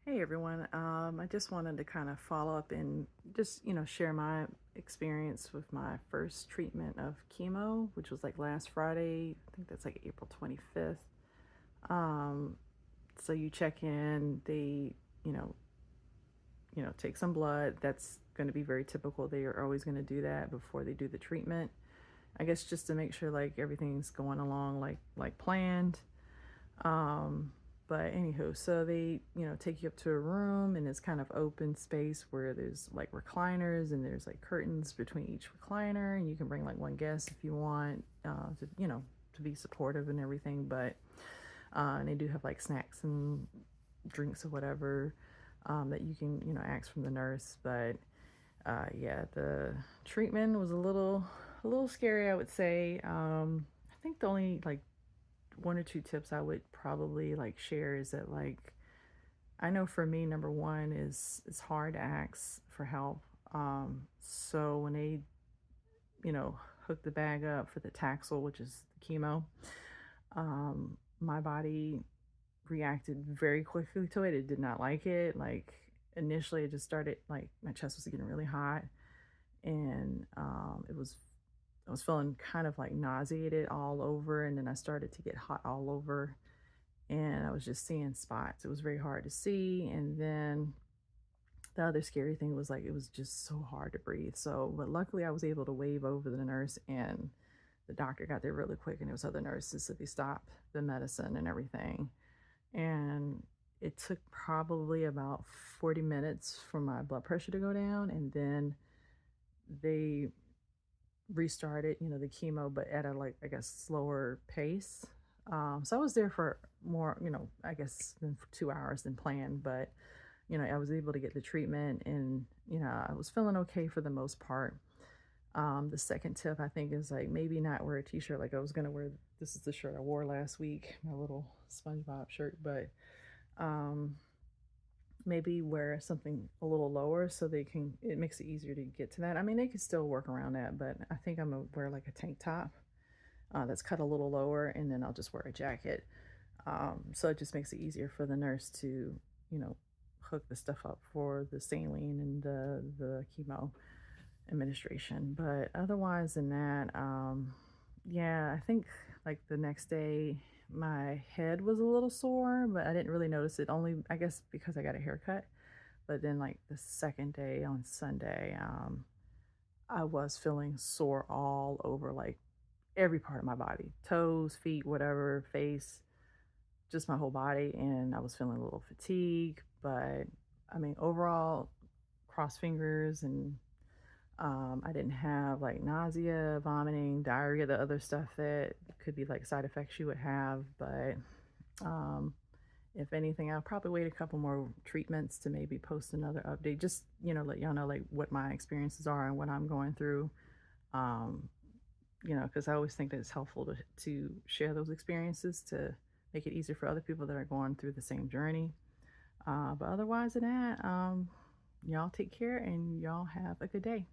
Hey everyone. I just wanted to kind of follow up and just, share my experience with my first treatment of chemo, which was like last Friday. I think that's like April 25th. Um, so you check in, they, you know, take some blood. That's going to be very typical. They are always going to do that before they do the treatment. I guess just to make sure like everything's going along like planned. Um, but anywho, so they, take you up to a room and it's kind of open space where there's like recliners and there's like curtains between each recliner and you can bring like one guest if you want, to be supportive and everything. But, and they do have like snacks and drinks or whatever, that you can, ask from the nurse. But, yeah, the treatment was a little scary, I would say. I think the only like one or two tips I would probably like share is that like I know for me number one is it's hard to ask for help. So when they hook the bag up for the Taxol, which is the chemo, my body reacted very quickly to it. It did not like it. Like initially, it just started like my chest was getting really hot, and I was feeling kind of like nauseated all over, and then I started to get hot all over and I was just seeing spots. It was very hard to see. And then the other scary thing was like it was just so hard to breathe. So, but luckily I was able to wave over the nurse and the doctor got there really quick and there was other nurses, so they stopped the medicine and everything. And it took probably about 40 minutes for my blood pressure to go down and then they restarted, the chemo, but at a like I guess slower pace. So I was there for more, I guess than for 2 hours than planned, but I was able to get the treatment and I was feeling okay for the most part. The second tip I think is like maybe not wear a t-shirt like I was gonna wear. This is the shirt I wore last week, my little SpongeBob shirt, but um, maybe wear something a little lower so it makes it easier to get to that. I mean, they can still work around that, but I think I'm gonna wear like a tank top that's cut a little lower, and then I'll just wear a jacket. So it just makes it easier for the nurse to, you know, hook the stuff up for the saline and the chemo administration. But otherwise than that, yeah, I think like the next day my head was a little sore, but I didn't really notice it. Only I guess because I got a haircut. But then like the second day on Sunday, I was feeling sore all over like every part of my body, toes, feet, whatever, face, just my whole body. And I was feeling a little fatigued, but I mean, overall, cross fingers and I didn't have like nausea, vomiting, diarrhea, the other stuff that could be like side effects you would have. But um, if anything, I'll probably wait a couple more treatments to maybe post another update. Just let y'all know like what my experiences are and what I'm going through. Um, because I always think that it's helpful to share those experiences to make it easier for other people that are going through the same journey. But otherwise than that, y'all take care and y'all have a good day.